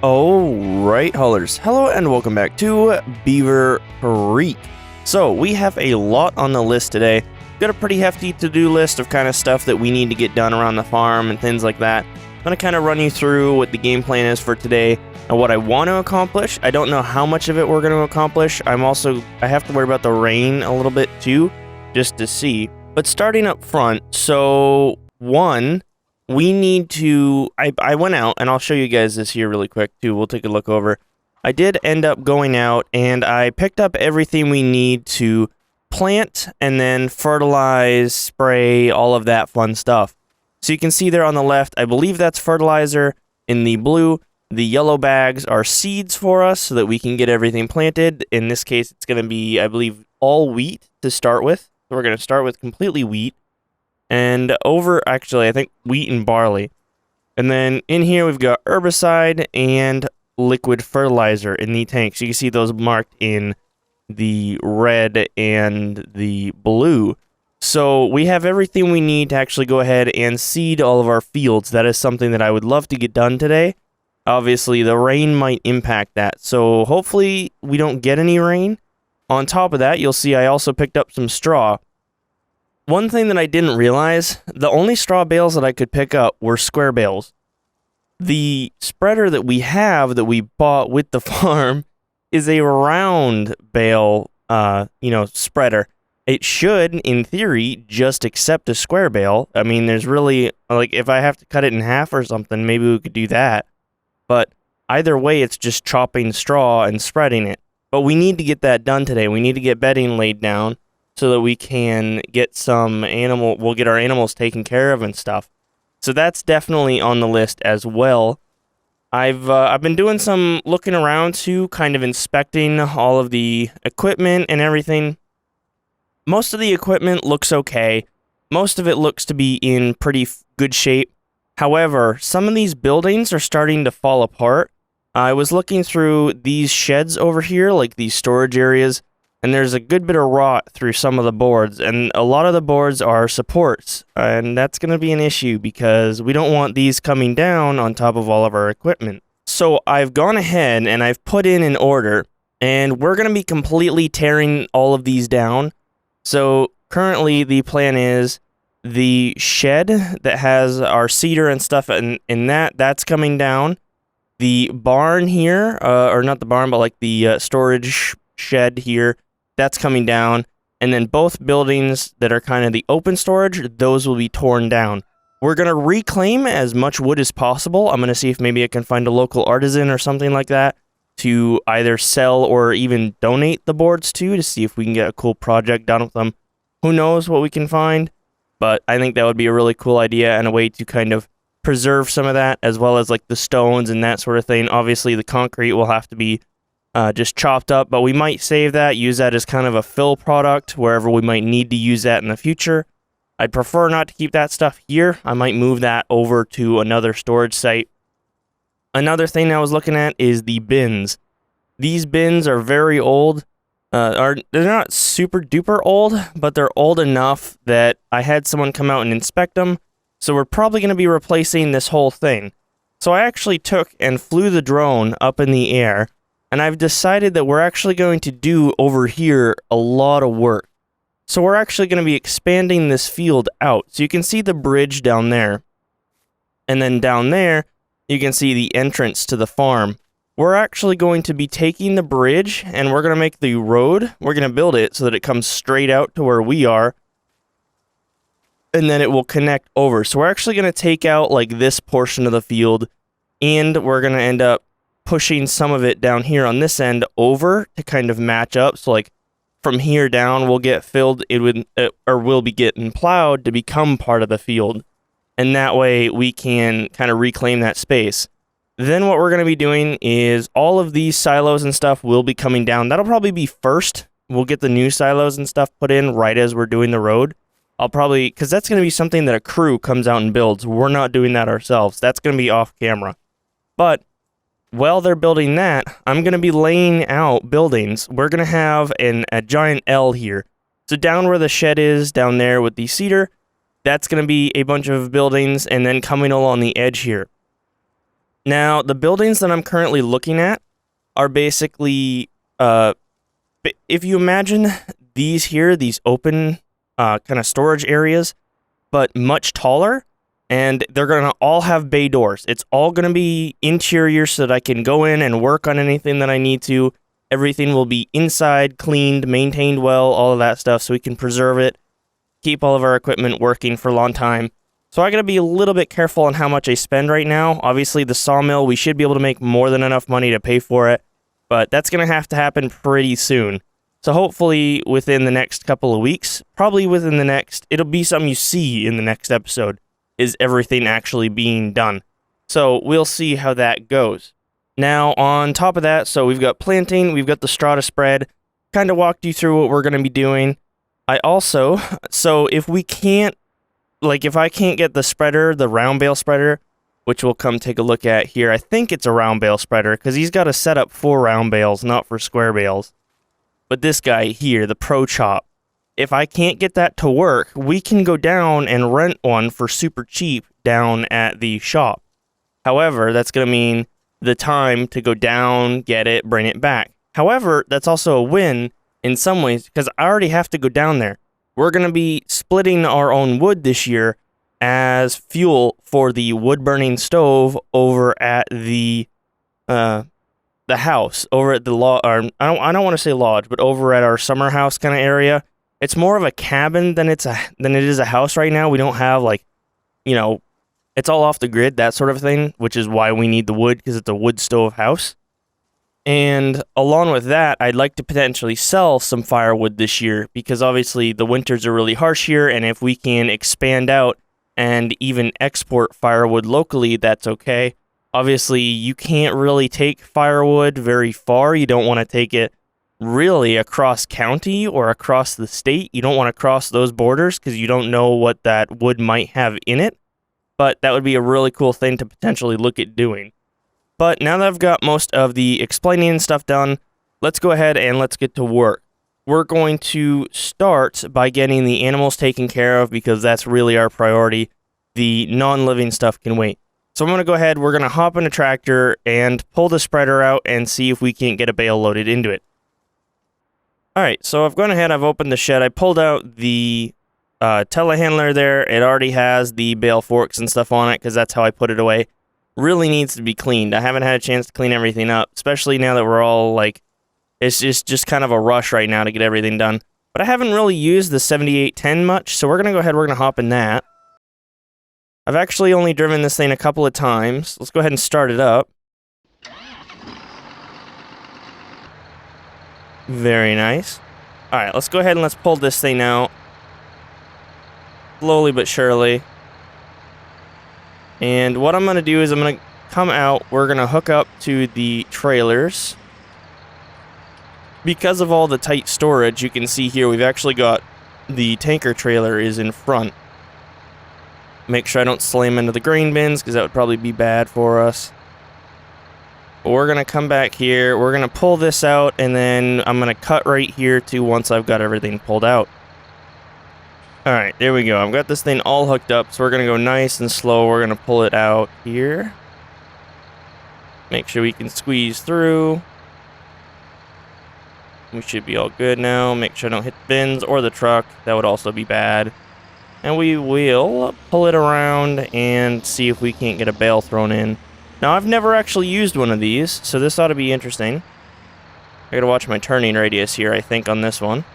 Alright, haulers. Hello and welcome back to Beaver Creek. So, we have a lot on the list today. Got a pretty hefty to-do list of kind of stuff that we need to get done around the farm and things like that. I'm going to kind of run you through what the game plan is for today and what I want to accomplish. I don't know how much of it we're going to accomplish. I have to worry about the rain a little bit too, just to see. But starting up front, so one, we need to, I went out, and I'll show you guys this here really quick too. We'll take a look over. I did end up going out, and I picked up everything we need to plant, and then fertilize, spray, all of that fun stuff. So you can see there on the left, I believe that's fertilizer. In the blue, the yellow bags are seeds for us so that we can get everything planted. In this case, it's going to be, I believe, all wheat to start with. So we're going to start with completely wheat. And actually, I think wheat and barley. And then in here, we've got herbicide and liquid fertilizer in the tanks. You can see those marked in the red and the blue. So we have everything we need to actually go ahead and seed all of our fields. That is something that I would love to get done today. Obviously, the rain might impact that. So hopefully we don't get any rain. On top of that, you'll see I also picked up some straw. One thing that I didn't realize, the only straw bales that I could pick up were square bales. The spreader that we have that we bought with the farm is a round bale, spreader. It should, in theory, just accept a square bale. I mean, there's really, like, if I have to cut it in half or something, maybe we could do that. But either way, it's just chopping straw and spreading it. But we need to get that done today. We need to get bedding laid down so that we can get we'll get our animals taken care of and stuff. So that's definitely on the list as well. I've been doing some looking around too, kind of inspecting all of the equipment and everything. Most of the equipment looks okay. Most of it looks to be in pretty good shape. However, some of these buildings are starting to fall apart. I was looking through these sheds over here, like these storage areas, and there's a good bit of rot through some of the boards, and a lot of the boards are supports, and that's going to be an issue because we don't want these coming down on top of all of our equipment. So I've gone ahead and I've put in an order, and we're going to be completely tearing all of these down. So currently the plan is the shed that has our cedar and stuff in that's coming down. The barn here, or not the barn, but like the storage shed here, that's coming down, and then both buildings that are kind of the open storage, those will be torn down. We're going to reclaim as much wood as possible. I'm going to see if maybe I can find a local artisan or something like that to either sell or even donate the boards to see if we can get a cool project done with them. Who knows what we can find, but I think that would be a really cool idea and a way to kind of preserve some of that, as well as like the stones and that sort of thing. Obviously, the concrete will have to be just chopped up, but we might save that, use that as kind of a fill product wherever we might need to use that in the future. I'd prefer not to keep that stuff here. I might move that over to another storage site. Another thing I was looking at is the bins. These bins are very old. They're not super duper old, but they're old enough that I had someone come out and inspect them. So we're probably going to be replacing this whole thing. So I actually took and flew the drone up in the air, and I've decided that we're actually going to do over here a lot of work. So we're actually going to be expanding this field out. So you can see the bridge down there. And then down there, you can see the entrance to the farm. We're actually going to be taking the bridge, and we're going to make the road. We're going to build it so that it comes straight out to where we are. And then it will connect over. So we're actually going to take out like this portion of the field, and we're going to end up pushing some of it down here on this end over to kind of match up. So like from here down, we'll get filled or we'll be getting plowed to become part of the field. And that way we can kind of reclaim that space. Then what we're going to be doing is all of these silos and stuff will be coming down. That'll probably be first. We'll get the new silos and stuff put in right as we're doing the road. Because that's going to be something that a crew comes out and builds. We're not doing that ourselves. That's going to be off camera. But while they're building that, I'm going to be laying out buildings. We're going to have a giant L here. So down where the shed is, down there with the cedar, that's going to be a bunch of buildings, and then coming along the edge here. Now, the buildings that I'm currently looking at are basically, if you imagine these here, these open kind of storage areas, but much taller, and they're going to all have bay doors. It's all going to be interior so that I can go in and work on anything that I need to. Everything will be inside, cleaned, maintained well, all of that stuff, so we can preserve it, keep all of our equipment working for a long time. So I got to be a little bit careful on how much I spend right now. Obviously, the sawmill, we should be able to make more than enough money to pay for it, but that's going to have to happen pretty soon. So hopefully within the next couple of weeks, probably within the next, it'll be something you see in the next episode, is everything actually being done. So we'll see how that goes. Now, on top of that, so we've got planting, we've got the strata spread, kind of walked you through what we're going to be doing. I also, so if we can't, like if I can't get the spreader, the round bale spreader, which we'll come take a look at here, I think it's a round bale spreader, because he's got a setup for round bales, not for square bales. But this guy here, the Pro Chop, if I can't get that to work, we can go down and rent one for super cheap down at the shop. However, that's going to mean the time to go down, get it, bring it back. However, that's also a win in some ways, because I already have to go down there. We're going to be splitting our own wood this year as fuel for the wood-burning stove over at the house, over at the lodge, or I don't want to say lodge, but over at our summer house kind of area. It's more of a cabin than it is a house right now. We don't have, like, you know, it's all off the grid, that sort of thing, which is why we need the wood, because it's a wood stove house. And along with that, I'd like to potentially sell some firewood this year, because obviously the winters are really harsh here, and if we can expand out and even export firewood locally, that's okay. Obviously, you can't really take firewood very far. You don't want to take it really across county or across the state. You don't want to cross those borders because you don't know what that wood might have in it. But that would be a really cool thing to potentially look at doing. But now that I've got most of the explaining and stuff done, let's go ahead and let's get to work. We're going to start by getting the animals taken care of, because that's really our priority. The non-living stuff can wait. So I'm going to go ahead, we're going to hop in a tractor and pull the spreader out and see if we can't get a bale loaded into it. Alright, so I've gone ahead, I've opened the shed, I pulled out the telehandler there. It already has the bale forks and stuff on it, because that's how I put it away. Really needs to be cleaned. I haven't had a chance to clean everything up, especially now that we're all, like, it's just kind of a rush right now to get everything done. But I haven't really used the 7810 much, so we're going to go ahead, we're going to hop in that. I've actually only driven this thing a couple of times. Let's go ahead and start it up. Very nice. Alright, let's go ahead and let's pull this thing out. Slowly but surely. And what I'm going to do is I'm going to come out. We're going to hook up to the trailers. Because of all the tight storage, you can see here we've actually got the tanker trailer is in front. Make sure I don't slam into the grain bins, because that would probably be bad for us. But we're going to come back here. We're going to pull this out, and then I'm going to cut right here too once I've got everything pulled out. Alright, there we go. I've got this thing all hooked up, so we're going to go nice and slow. We're going to pull it out here. Make sure we can squeeze through. We should be all good now. Make sure I don't hit the bins or the truck. That would also be bad. And we will pull it around and see if we can't get a bale thrown in. Now, I've never actually used one of these, so this ought to be interesting. I gotta watch my turning radius here, I think, on this one.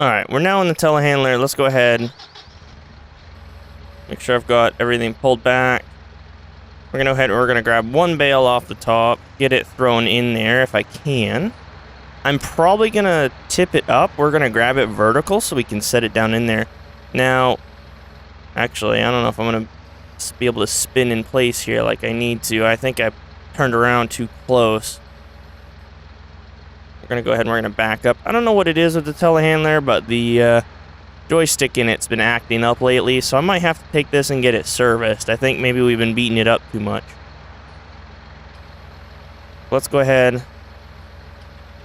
Alright, we're now in the telehandler. Let's go ahead. Make sure I've got everything pulled back. We're going to go ahead and we're going to grab one bale off the top, get it thrown in there if I can. I'm probably going to tip it up. We're going to grab it vertical so we can set it down in there. Now, actually, I don't know if I'm going to be able to spin in place here like I need to. I think I turned around too close. We're going to go ahead and we're going to back up. I don't know what it is with the telehandler, but the joystick in it's been acting up lately, so I might have to take this and get it serviced. I think maybe we've been beating it up too much. Let's go ahead,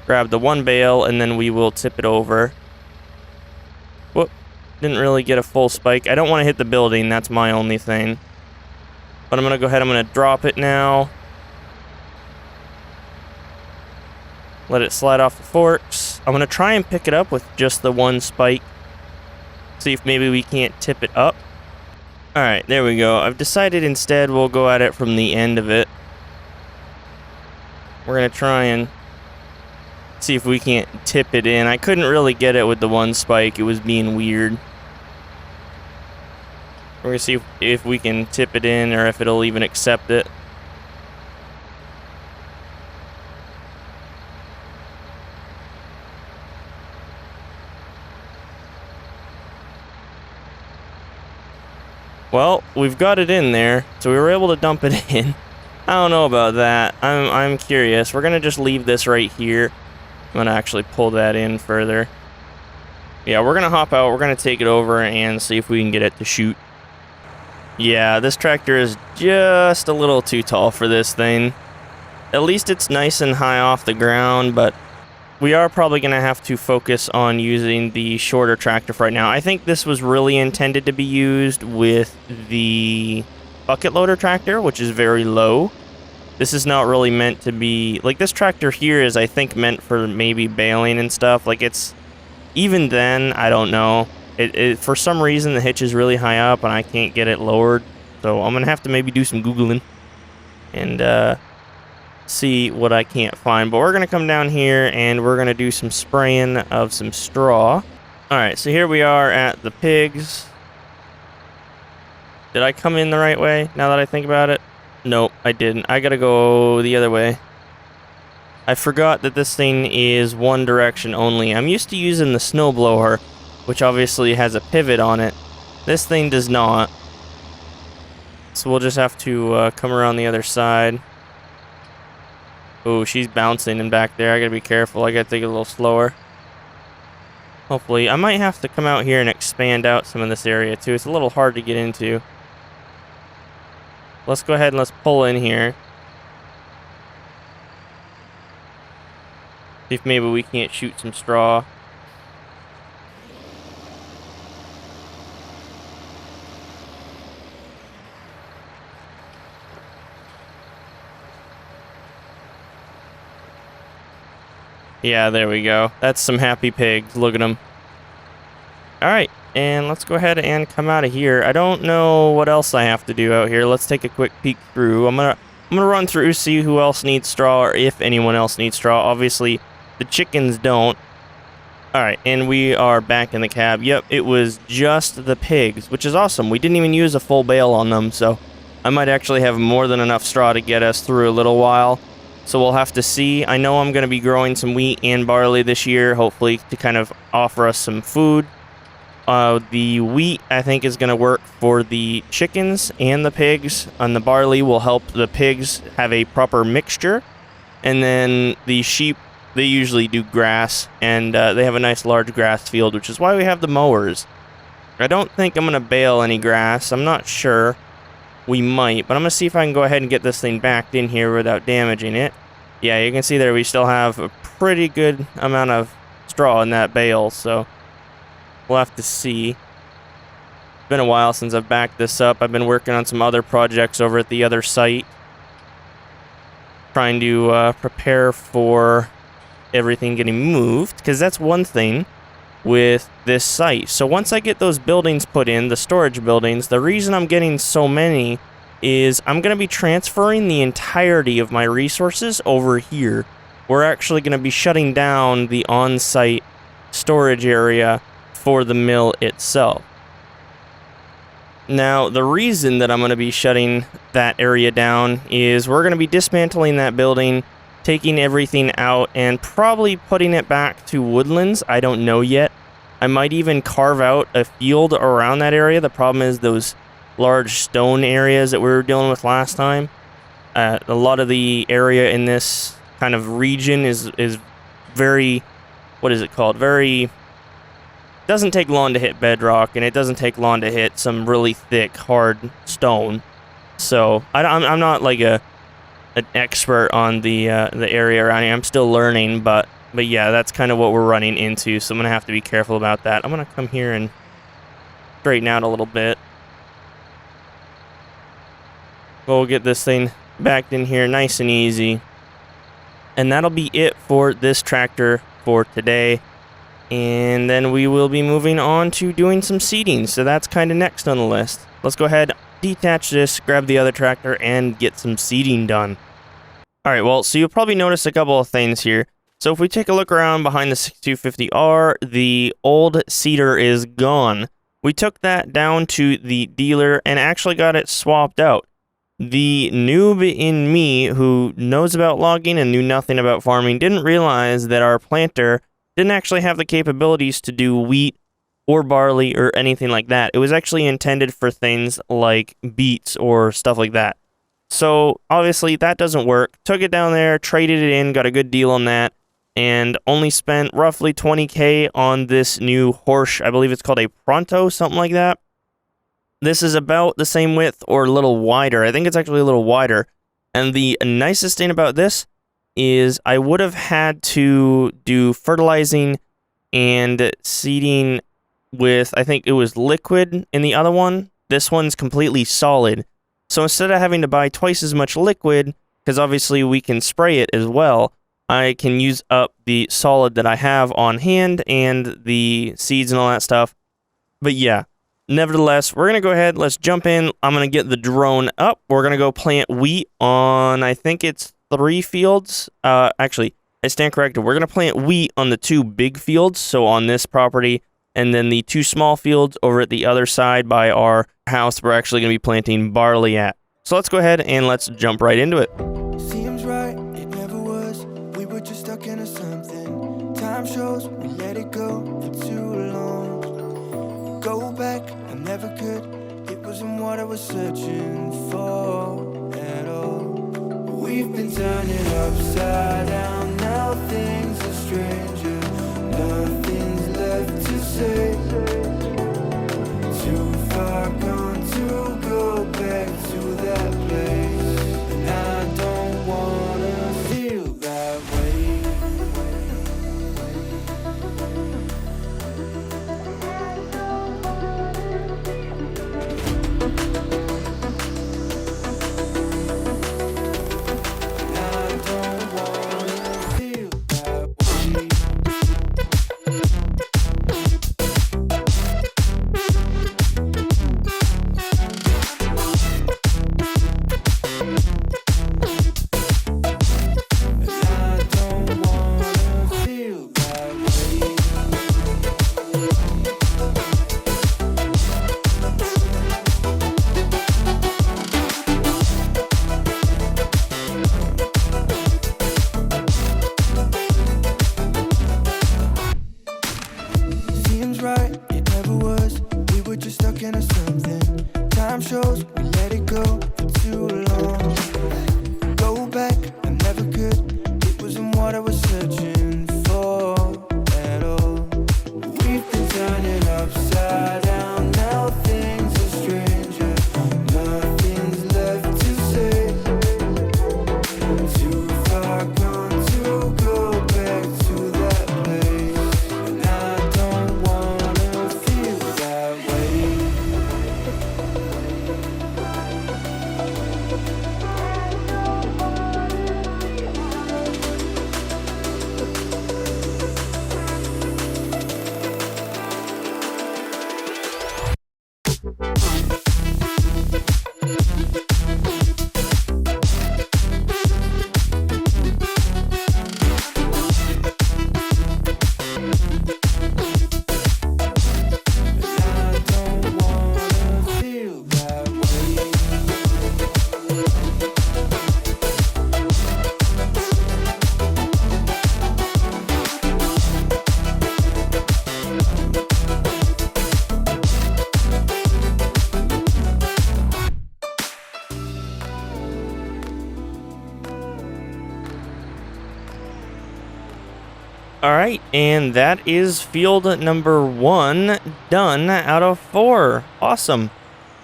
grab the one bale, and then we will tip it over. Whoop, didn't really get a full spike. I don't want to hit the building, that's my only thing. But I'm going to go ahead, I'm going to drop it now. Let it slide off the forks. I'm going to try and pick it up with just the one spike. See if maybe we can't tip it up. Alright, there we go. I've decided instead we'll go at it from the end of it. We're going to try and see if we can't tip it in. I couldn't really get it with the one spike. It was being weird. We're going to see if we can tip it in or if it'll even accept it. Well, we've got it in there, so we were able to dump it in. I don't know about that. I'm curious. We're gonna just leave this right here. I'm gonna actually pull that in further. Yeah, we're gonna hop out. We're gonna take it over and see if we can get it to shoot. Yeah, this tractor is just a little too tall for this thing. At least it's nice and high off the ground, but we are probably going to have to focus on using the shorter tractor for right now. I think this was really intended to be used with the bucket loader tractor, which is very low. This is not really meant to be... Like, this tractor here is, I think, meant for maybe baling and stuff. Like, it's... Even then, I don't know. For some reason, the hitch is really high up, and I can't get it lowered. So I'm going to have to maybe do some Googling. And, see what I can't find, but we're gonna come down here and we're gonna do some spraying of some straw. All right, so here we are at the pigs. Did I come in the right way now that I think about it? Nope, I didn't. I gotta go the other way. I forgot that this thing is one direction only. I'm used to using the snowblower, which obviously has a pivot on it. This thing does not, so we'll just have to come around the other side. Oh, she's bouncing in back there. I gotta be careful. I gotta take it a little slower. Hopefully. I might have to come out here and expand out some of this area too. It's a little hard to get into. Let's go ahead and let's pull in here. See if maybe we can't shoot some straw. Yeah, there we go. That's some happy pigs. Look at them. Alright, and let's go ahead and come out of here. I don't know what else I have to do out here. Let's take a quick peek through. I'm gonna run through, see who else needs straw, or if anyone else needs straw. Obviously, the chickens don't. Alright, and we are back in the cab. Yep, it was just the pigs, which is awesome. We didn't even use a full bale on them, so I might actually have more than enough straw to get us through a little while. So we'll have to see. I know I'm going to be growing some wheat and barley this year, hopefully to kind of offer us some food. The wheat, I think, is going to work for the chickens and the pigs, and the barley will help the pigs have a proper mixture. And then the sheep, they usually do grass, and they have a nice large grass field, which is why we have the mowers. I don't think I'm going to bale any grass. I'm not sure. We might, but I'm going to see if I can go ahead and get this thing backed in here without damaging it. Yeah, you can see there we still have a pretty good amount of straw in that bale, so we'll have to see. It's been a while since I've backed this up. I've been working on some other projects over at the other site, trying to prepare for everything getting moved, because that's one thing with this site. So once I get those buildings put in, the storage buildings, the reason I'm getting so many is I'm going to be transferring the entirety of my resources over here. We're actually going to be shutting down the on-site storage area for the mill itself. Now, the reason that I'm going to be shutting that area down is we're going to be dismantling that building, taking everything out, and probably putting it back to woodlands. I don't know yet. I might even carve out a field around that area. The problem is those large stone areas that we were dealing with last time. A lot of the area in this kind of region is very, what is it called? Very, doesn't take long to hit bedrock, and it doesn't take long to hit some really thick, hard stone. So I'm not like a an expert on the area around here. I'm still learning, but yeah, that's kind of what we're running into, so I'm gonna have to be careful about that. I'm gonna come here and straighten out a little bit. We'll get this thing backed in here nice and easy. And that'll be it for this tractor for today. And then we will be moving on to doing some seeding. So that's kind of next on the list. Let's go ahead, detach this, grab the other tractor, and get some seeding done. Alright, well, so you'll probably notice a couple of things here. So if we take a look around behind the 6250R, the old seeder is gone. We took that down to the dealer and actually got it swapped out. The noob in me, who knows about logging and knew nothing about farming, didn't realize that our planter didn't actually have the capabilities to do wheat or barley or anything like that. It was actually intended for things like beets or stuff like that. So obviously that doesn't work. Took it down there, traded it in, got a good deal on that, and only spent roughly 20K on this new horse. I believe it's called a Pronto, something like that. This is about the same width or a little wider. I think it's actually a little wider. And the nicest thing about this is I would have had to do fertilizing and seeding with, I think it was liquid in the other one. This one's completely solid. So instead of having to buy twice as much liquid, because obviously we can spray it as well, I can use up the solid that I have on hand and the seeds and all that stuff. But yeah, nevertheless, we're going to go ahead, let's jump in. I'm going to get the drone up. We're going to go plant wheat on, I think it's 3 fields. Actually, I stand corrected. We're going to plant wheat on the 2 big fields, so on this property, and then the 2 small fields over at the other side by our house, we're actually going to be planting barley at. So let's go ahead and let's jump right into it. Seems right, it never was. We were just stuck into something. Time shows we let it go for too long. Go back, I never could. It wasn't what I was searching for at all. We've been turning upside down. Now things are stranger. Nothing's left to say. Too far gone to go back to that place. And I don't wanna feel that way. Alright, and that is field number 1 done out of 4. Awesome.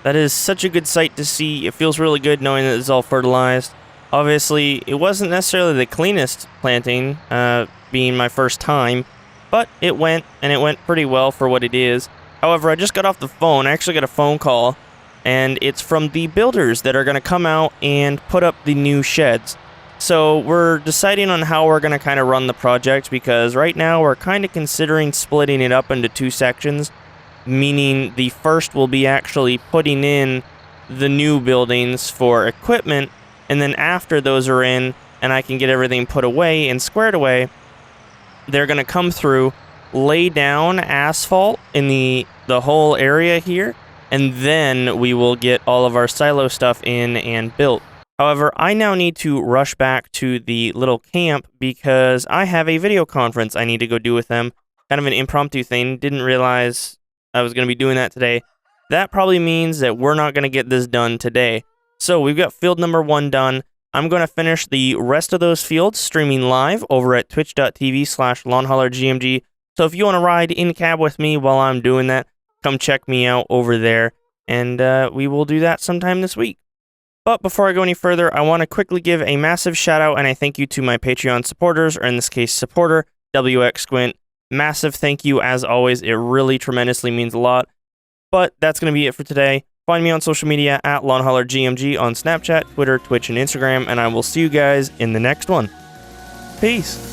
That is such a good sight to see. It feels really good knowing that it's all fertilized. Obviously, it wasn't necessarily the cleanest planting, being my first time, but it went pretty well for what it is. However, I just got off the phone. I actually got a phone call, and it's from the builders that are going to come out and put up the new sheds. So we're deciding on how we're going to kind of run the project, because right now we're kind of considering splitting it up into 2 sections, meaning the first will be actually putting in the new buildings for equipment, and then after those are in and I can get everything put away and squared away, they're going to come through, lay down asphalt in the whole area here, and then we will get all of our silo stuff in and built. However, I now need to rush back to the little camp because I have a video conference I need to go do with them. Kind of an impromptu thing. Didn't realize I was going to be doing that today. That probably means that we're not going to get this done today. So we've got field number 1 done. I'm going to finish the rest of those fields streaming live over at twitch.tv/LonghaulerGMG. So if you want to ride in cab with me while I'm doing that, come check me out over there, and we will do that sometime this week. But before I go any further, I want to quickly give a massive shout out and a thank you to my Patreon supporters, or in this case, supporter, WX Squint. Massive thank you as always. It really tremendously means a lot. But that's going to be it for today. Find me on social media at LonghaulerGMG on Snapchat, Twitter, Twitch, and Instagram, and I will see you guys in the next one. Peace.